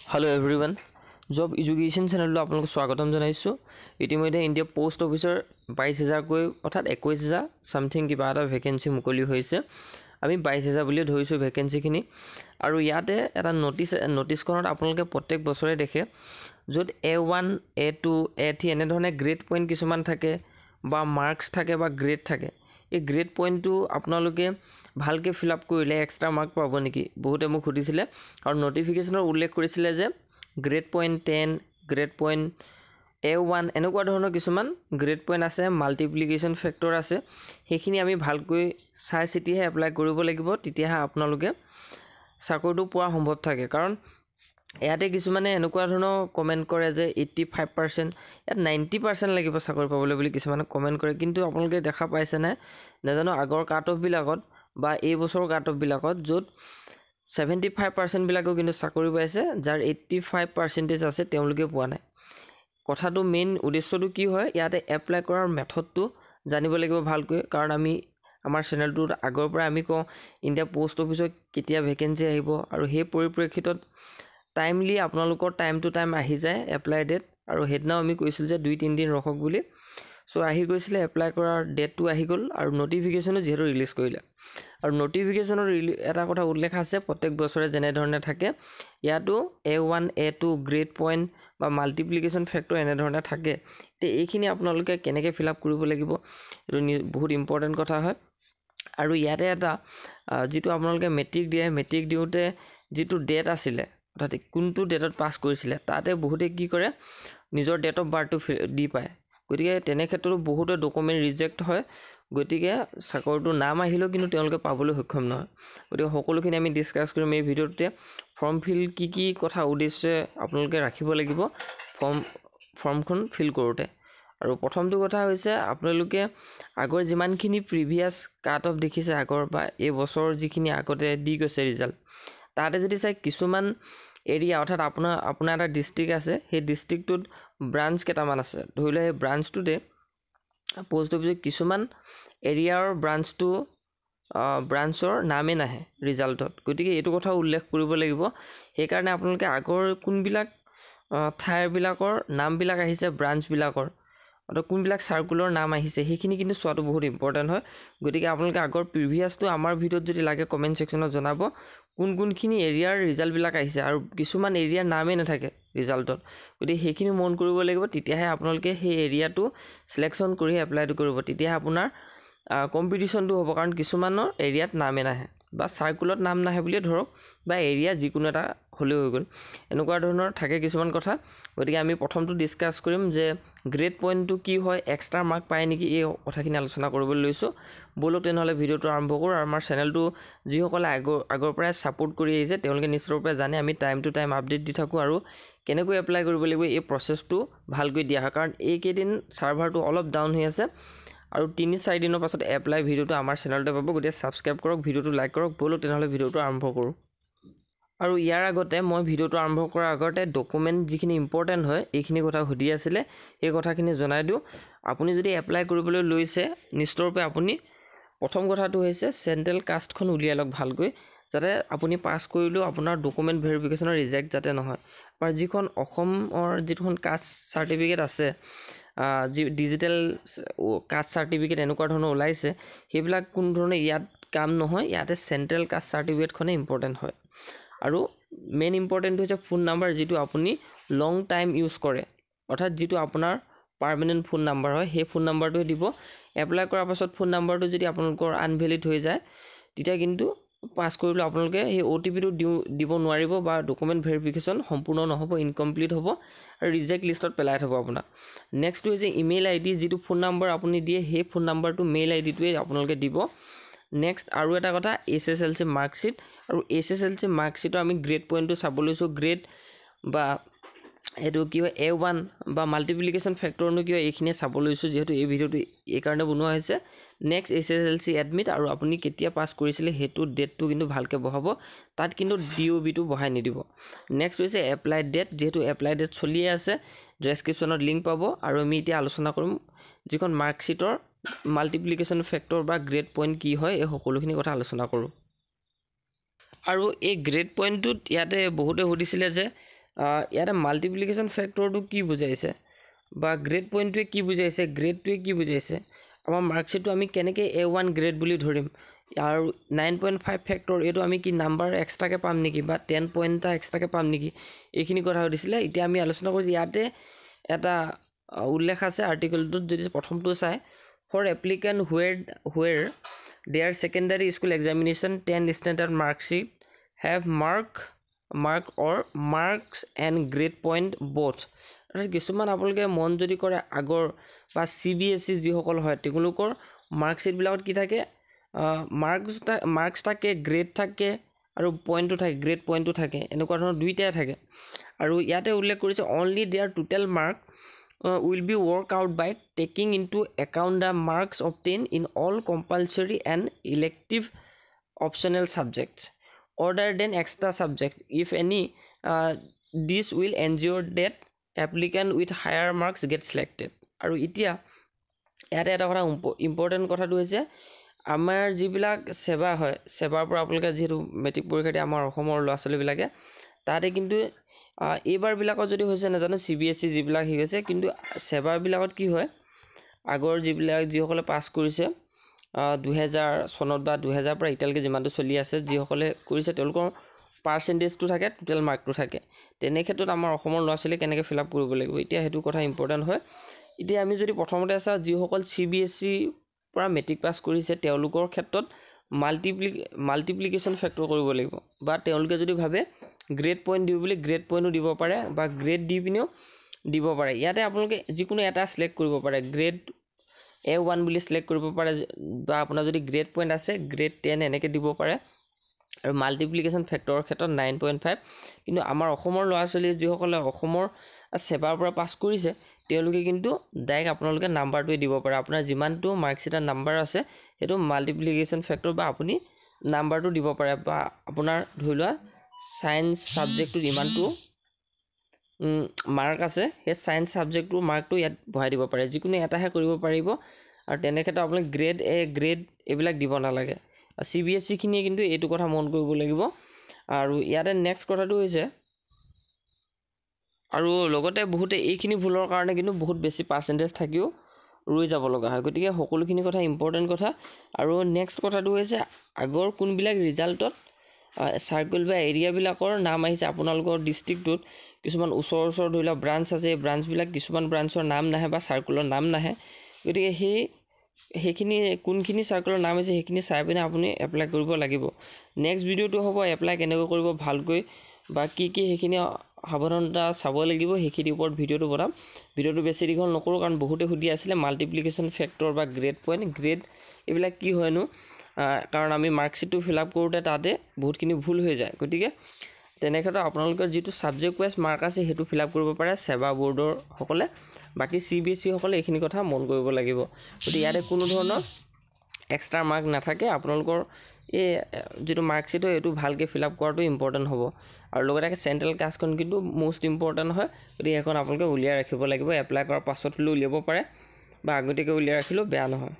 Hello everyone. Job Education Channel আপোনালোক স্বাগতম জনাইছো। ইতিমধ্যে ইন্ডিয়া পোষ্ট অফিচৰ 22000 কৈ অৰ্থাৎ 21000 সামথিং কিবা এটা ভ্যাকেন্সি মুকলি হৈছে। আমি 22000 বুলি ধৰিছো ভ্যাকেন্সিখিনি আৰু ইয়াতে এটা নোটিছখনত আপোনালোকে প্ৰত্যেক বছৰে দেখে য'ত A1 A2 A3 এনে ধৰণে গ্ৰেড পইণ্ট কিছুমান থাকে বা মাৰ্কস থাকে বা গ্ৰেড থাকে। এই গ্ৰেড পইণ্টটো আপোনালোকে ভালকে ফিল আপ কৰিলে এক্সট্ৰা মাৰ্ক পাব নেকি বহুতে মোক সুধিছিলে আৰু নোটিফিকেশনৰ উল্লেখ কৰিছিলে যে grade point 10 grade point A1 এনেকুৱা ধৰণৰ কিছুমান গ্ৰেড পইণ্ট আছে মাল্টিপ্লিকেশন ফেক্টৰ আছে সেইখিনি আমি ভালকৈ চাই চিটিহে এপ্লাই কৰিব লাগিব তেতিয়াহে আপোনালোকে চাকৰিটো পোৱা সম্ভৱ থাকে কাৰণ ইয়াতে কিছুমানে এনেকুৱা ধৰণৰ কমেন্ট কৰে যে 85% ইয়াত 90% লাগিব চাকৰি পাবলৈ বুলি কিছুমানে কমেন্ট কৰে কিন্তু আপোনালোকে দেখা পাইছে না নাজানো আগৰ কাট অফ বিলাকত বা এই বছৰৰ কাট অফ বিলাকত য'ত 75% বিলাকো কিন্তু চাকৰি পাইছে যাৰ 85% আছে তেওঁলোকে পোৱা নাই কথাটো মেইন উদ্দেশ্যটো কি হয় ইয়াতে এপ্লাই কৰাৰ মেথডটো জানিব লাগিব ভালকৈ কাৰণ আমি আমাৰ চেনেলটোত আগৰ পৰা আমি কওঁ ইন্ডিয়া পোষ্ট অফিচত কেতিয়া ভ্যাকেন্সি আহিব আৰু সেই পৰিপ্ৰেক্ষিতত টাইমলি আপোনালোকৰ টাইম টু টাইম আহি যায় এপ্লাই ডেট আৰু হেডনাও আমি কৈছিল যে 2-3 দিন ৰখক বুলি সো আহি গৈছিলে এপ্লাই কৰাৰ ডেটটো আহি গ'ল আৰু নোটিফিকেশনো যেহেতু ৰিলিজ কৰিলে আৰু নোটিফিকেশনৰ এটা কথা উল্লেখ আছে প্ৰত্যেক বছৰে যেনে ধৰণে থাকে ইয়াতো A1 A2 গ্ৰেড পইণ্ট বা মাল্টিপ্লিকেশন ফেক্টৰ এনে ধৰণে থাকে তে এইখিনি আপোনালোকে কেনেকৈ ফিল আপ কৰিব লাগিব এটো বহুত ইম্পৰ্টেন্ট কথা হয় আৰু ইয়াতে এটা যেটো আপোনালোকে মেট্ৰিক দিয়ে মেট্ৰিক দিওতে যেটো ডেট আছিল অৰ্থাৎ কোনটো ডেটত পাস কৰিছিল তাতে বহুতে কি কৰে নিজৰ ডেট অফ বাৰ্থটো দি পায় গতিকে তেনে ক্ষেত্ৰতো বহুতো ডকুমেন্ট ৰিজেক্ট হয় গতিকে চাকৰিটো নাম আহিলো কিন্তু তেওঁলোকে পাবলৈ সক্ষম নহয় গতিকে সকলোখিনি আমি ডিসকাস কৰিম এই ভিডিওতে ফৰ্ম ফিল কি কথা উদ্দেশ্য আপোনালোকে ৰাখিব লাগিব ফৰ্মখন ফিল কৰোতে আৰু প্ৰথমটো কথা হৈছে আপোনালোকে আগৰ যিমানখিনি প্ৰিভিয়াস কাট অফ দেখিছে আগৰ বা এই বছৰ যিখিনি আগতে দি গৈছে ৰিজাল্ট তাতে যদি চাই কিছুমান এৰিয়া অৰ্থাৎ আপোনাৰ এটা ডিস্ট্ৰিক্ট আছে সেই ডিস্ট্ৰিক্টটোত ব্ৰাঞ্চ কেটামান আছে ধৰিলে এই ব্ৰাঞ্চটোতে পোষ্ট অফিচত কিছুমান এৰিয়াৰ ব্ৰাঞ্চৰ নামে নাহে ৰিজাল্টত গতিকে এইটো কথা উল্লেখ কৰিব লাগিব সেই কাৰণে আপোনালোকে আগৰ কোনবিলাক ঠাইৰ বিলাকৰ নাম বিলাক আহিছে ব্ৰাঞ্চ বিলাকৰ অৰ্থাৎ কোনবিলাক সাৰ্কুলৰ নাম আহিছে সেইখিনি কিন্তু চোৱাটো বহুত ইম্পৰ্টেন্ট হয় গতিকে আপোনালোকে আগৰ প্ৰিভিয়াসটো আমাৰ ভিডিওত যদি লাগে কমেন্ট সেকশনত জনাব কোনখিনি এৰিয়াৰ ৰিজাল্ট বিলাক আহিছে আৰু কিছুমান এৰিয়াৰ নামে নাথাকে ৰিজাল্টত গতিকে সেইখিনি মন কৰিব লাগিব তেতিয়াহে আপোনালোকে সেই এৰিয়াটো সিলেকশন কৰি এপ্লাইটো কৰিব তেতিয়াহে আপোনাৰ কম্পিটিশনটো হ'ব কাৰণ কিছুমানৰ এৰিয়াত নামে নাহে বা সাৰ্কুলত নাম নাহে বুলি ধৰক বা এৰিয়া যিকোনো এটা হলে হৈ গল এনেকুৱা ধৰণৰ থাকে কিছুমান কথা গতিকে আমি প্ৰথমটো ডিসকাস কৰিম যে গ্ৰেড পইণ্টটো কি হয় এক্সট্ৰা মাৰ্ক পায় নেকি এই কথাখিনি আলোচনা কৰিবলৈ লৈছো বলো তেনেহলে ভিডিওটো আৰম্ভ কৰো আৰু আমাৰ চেনেলটো যিসকলে আগৰ পৰাই সাপোৰ্ট কৰি আহিছে তেওঁলোকে নিশ্চয়কৈ জানে আমি টাইম টু টাইম আপডেট দি থাকো আৰু কেনেকৈ এপ্লাই কৰিব লাগিব এই প্ৰসেসটো ভালকৈ দিয়া হয় কাৰণ এই কেইদিন সাৰ্ভাৰটো অলপ ডাউন হৈ আছে আৰু 3-4 দিনৰ পাছত এপ্লাই ভিডিওটো আমাৰ চেনেলতে পাব গতিকে সাবস্ক্ৰাইব কৰক ভিডিওটো লাইক কৰক বলো তেনেহলে ভিডিওটো আৰম্ভ কৰো আৰু ইয়াৰ আগতে মই ভিডিওটো আৰম্ভ কৰাৰ আগতে ডকুমেন্ট যিখিনি ইম্পৰ্টেন্ট হয় এইখিনি কথা সুধি আছিল এই কথাখিনি জনাই দিও আপুনি যদি এপ্লাই কৰিবলৈ লৈছে নিশ্চয়কৈ আপুনি প্ৰথম কথাটো হৈছে চেন্ট্ৰেল কাষ্টখন উলিয়াই লওক ভালকৈ যাতে আপুনি পাস কৰিলেও আপোনাৰ ডকুমেন্ট ভেৰিফিকেশনৰ ৰিজেক্ট যাতে নহয় বা যিখন অসমৰ যিখন কাষ্ট সাৰ্টিফিকেট আছে যি ডিজিটেল কাষ্ট সাৰ্টিফিকেট এনেকুৱা ধৰণৰ ওলাইছে সেইবিলাক কোন ধৰণে ইয়াত কাম নহয় ইয়াতে চেন্ট্ৰেল কাষ্ট সাৰ্টিফিকেট খনে ইম্পৰ্টেন্ট হয় আৰু মেইন ইম্পৰ্টেন্ট হৈছে ফোন নাম্বাৰ যেটো আপুনি লং টাইম ইউজ কৰে অৰ্থাৎ যেটো আপোনাৰ পাৰ্মানেন্ট ফোন নাম্বাৰ হয় সেই ফোন নাম্বাৰটো দিব এপ্লাই কৰাৰ পাছত ফোন নাম্বাৰটো যদি আপোনালোকৰ আনভেলিড হৈ যায় তেতিয়া কিন্তু পাস কৰিলে আপোনালোকে এই OTP টো দিব নোৱাৰিব বা ডকুমেন্ট ভেৰিফিকেশন সম্পূৰ্ণ নহব ইনকমপ্লিট হ'ব আৰু ৰিজেক্ট লিষ্টত পেলাই থব আপোনাক নেক্সট হৈছে ইমেইল আইডি যেটো ফোন নাম্বাৰ আপুনি দিয়ে সেই ফোন নাম্বাৰটো মেইল আইডিটোৱে আপোনালোকে দিব নেক্সট আৰু এটা কথা SSLC মাৰ্কশিট আৰু SSLC মাৰ্কশিটৰ আমি গ্ৰেড পইণ্টটো চাব লৈছো গ্ৰেড বা এটো কি হয় A1 বা মাল্টিপ্লিকেশন ফেক্টৰনো কি হয় এইখিনি চাব লৈছো যেহেতু এই ভিডিওটো এই কাৰণে বনোৱা হৈছে নেক্সট SSLC এডমিট আৰু আপুনি কেতিয়া পাস কৰিছিল হেতু ডেটটো কিন্তু ভালকে বহাব তাত কিন্তু DOB টো বহাই নিদিব নেক্সট হৈছে এপ্লাই ডেট যেহেতু এপ্লাই ডেট চলি আছে ডেসক্ৰিপচনত লিংক পাব আৰু আমি এতিয়া আলোচনা কৰিম যিখন মাৰ্কশিটৰ মাল্টিপ্লিকেশন ফেক্টৰ বা গ্ৰেড পইণ্ট কি হয় এই সকলোখিনি কথা আলোচনা কৰো আৰু এই গ্ৰেড পইণ্টটোত ইয়াতে বহুতে সুধিছিলে যে ইয়াতে মাল্টিপ্লিকেশ্যন ফেক্টৰটো কি বুজাইছে বা গ্ৰেড পইণ্টটোৱে কি বুজাইছে, গ্ৰেডটোৱে কি বুজাইছে, আমাৰ মাৰ্কশ্বিটটো আমি কেনেকৈ A1 গ্ৰেড বুলি ধৰিম, আৰু 9.5 ফেক্টৰ এইটো আমি কি নাম্বাৰ এক্সট্ৰাকৈ পাম নেকি বা 10 পইণ্ট এটা এক্সট্ৰাকৈ পাম নেকি, এইখিনি কথা সুধিছিলে। এতিয়া আমি আলোচনা কৰিছোঁ ইয়াতে এটা উল্লেখ আছে আৰ্টিকেলটোত, যদি প্ৰথমটো চাই for applicant where their secondary school examination 10 standard marksheet have mark or marks and grade point both. অৰ্থাৎ কিছুমান আপোনালোকে মন যদি কৰে আগৰ বা CBSE যিসকল হয় তেওঁলোকৰ মাৰ্কশ্বিটবিলাকত কি থাকে, মাৰ্কছ থাকে, গ্ৰেড থাকে আৰু পইণ্টটো থাকে, গ্ৰেড পইণ্টটো থাকে, এনেকুৱা ধৰণৰ দুইটাই থাকে। আৰু ইয়াতে উল্লেখ কৰিছে only their total mark will be worked out by taking into account the marks obtained in all compulsory and elective optional subjects other than extra subjects if any. This will ensure that applicant with higher marks get selected. আৰু এতিয়া ইয়াতে এটা কথা important কথাটো হৈছে আমাৰ যিবিলাক সেৱা হয়, সেৱাৰ পৰা আপোনালোকে যিহেতু মেট্ৰিক পৰীক্ষা দিয়ে আমাৰ অসমৰ ল'ৰা ছোৱালীবিলাকে, তাতে কিন্তু এইবাৰবিলাকত যদি হৈছে নাজানো CBSE যিবিলাক হেৰি হৈছে, কিন্তু সেৱাবিলাকত কি হয় আগৰ যিসকলে পাছ কৰিছে 2000 চনত বা 2000 পৰা এতিয়ালৈকে যিমানটো চলি আছে যিসকলে কৰিছে তেওঁলোকৰ পাৰ্চেণ্টেজটো থাকে, টোটেল মাৰ্কটো থাকে। তেনে ক্ষেত্ৰত আমাৰ অসমৰ ল'ৰা ছোৱালীয়ে কেনেকৈ ফিল আপ কৰিব লাগিব, এতিয়া সেইটো কথা ইম্পৰ্টেণ্ট হয়। এতিয়া আমি যদি প্ৰথমতে চাওঁ যিসকল CBSE পৰা মেট্ৰিক পাছ কৰিছে তেওঁলোকৰ ক্ষেত্ৰত মাল্টিপ্লিকেশ্যন ফেক্টৰ কৰিব লাগিব, বা তেওঁলোকে যদি ভাবে গ্ৰেড পইণ্ট দিওঁ বুলি গ্ৰেড পইণ্টো দিব পাৰে বা গ্ৰেড দি পিনেও দিব পাৰে। ইয়াতে আপোনালোকে যিকোনো এটা ছিলেক্ট কৰিব পাৰে, গ্ৰেড A1 বুলি ছিলেক্ট কৰিব পাৰে, বা আপোনাৰ যদি গ্ৰেড পইণ্ট আছে গ্ৰেড 10 এনেকৈ দিব পাৰে। আৰু মাল্টিপ্লিকেশ্যন ফেক্টৰৰ ক্ষেত্ৰত 9.5। কিন্তু আমাৰ অসমৰ ল'ৰা ছোৱালী যিসকলে অসমৰ সেৱাৰ পৰা পাছ কৰিছে তেওঁলোকে কিন্তু ডাইৰেক্ট আপোনালোকে নাম্বাৰটোৱে দিব পাৰে, আপোনাৰ যিমানটো মাৰ্কশ্বিটৰ নাম্বাৰ আছে সেইটো মাল্টিপ্লিকেশ্যন ফেক্টৰ বা আপুনি নাম্বাৰটো দিব পাৰে, বা আপোনাৰ ধৰি লোৱা ছায়েন্স ছাবজেক্টটোত ইমানটো মাৰ্ক আছে সেই ছায়েন্স ছাবজেক্টটোৰ মাৰ্কটো ইয়াত বহাই দিব পাৰে, যিকোনো এটাহে কৰিব পাৰিব। আৰু তেনে ক্ষেত্ৰত আপোনালোকে গ্ৰেড A গ্ৰেড এইবিলাক দিব নালাগে। CBSE-খিনিয়ে কিন্তু এইটো কথা মন কৰিব লাগিব। আৰু ইয়াতে নেক্সট কথাটো হৈছে, আৰু লগতে বহুতে এইখিনি ভুলৰ কাৰণে কিন্তু বহুত বেছি পাৰ্চেণ্টেজ থাকিও ৰৈ যাব লগা হয়। গতিকে সকলোখিনি কথা ইম্পৰ্টেণ্ট কথা। আৰু নেক্সট কথাটো হৈছে আগৰ কোনবিলাক ৰিজাল্টত চাৰ্কুল বা এৰিয়াবিলাকৰ নাম আহিছে আপোনালোকৰ ডিষ্ট্ৰিক্টটোত, কিছুমান ওচৰ ধৰি লওক ব্ৰাঞ্চ আছে, এই ব্ৰাঞ্চবিলাক কিছুমান ব্ৰাঞ্চৰ নাম নাহে বা চাৰ্কুলৰ নাম নাহে। গতিকে সেইখিনি কোনখিনি চাৰ্কুলৰ নাম আছে সেইখিনি চাই পিনে আপুনি এপ্লাই কৰিব লাগিব। নেক্সট ভিডিঅ'টো হ'ব এপ্লাই কেনেকৈ কৰিব ভালকৈ বা কি সেইখিনি সাৱধানতা চাব লাগিব, সেইখিনিৰ ওপৰত ভিডিঅ'টো বনাম। ভিডিঅ'টো বেছি দীঘল নকৰোঁ কাৰণ বহুতে সুধি আছিলে মাল্টিপ্লিকেশ্যন ফেক্টৰ বা গ্ৰেড পইণ্ট গ্ৰেড এইবিলাক কি হয়নো, কাৰণ আমি মাৰ্কশ্বিটটো ফিল আপ কৰোঁতে তাতে বহুতখিনি ভুল হৈ যায়। গতিকে তেনেক্ষেত্ৰত আপোনালোকৰ যিটো ছাবজেক্ট ৱাইজ মাৰ্ক আছে সেইটো ফিল আপ কৰিব পাৰে সেৱা বৰ্ডৰ সকলে, বাকী CBSE সকলে এইখিনি কথা মন কৰিব লাগিব। গতিকে ইয়াতে কোনো ধৰণৰ এক্সট্ৰা মাৰ্ক নাথাকে, আপোনালোকৰ এই যিটো মাৰ্কশ্বিট হয় এইটো ভালকৈ ফিল আপ কৰাটো ইম্পৰ্টেণ্ট হ'ব। আৰু লগতে চেণ্ট্ৰেল কাষ্টখন কিন্তু মষ্ট ইম্পৰ্টেণ্ট হয়, গতিকে সেইখন আপোনালোকে উলিয়াই ৰাখিব লাগিব। এপ্লাই কৰাৰ পাছত হ'লেও উলিয়াব পাৰে বা আগতীয়াকৈ উলিয়াই ৰাখিলেও বেয়া নহয়।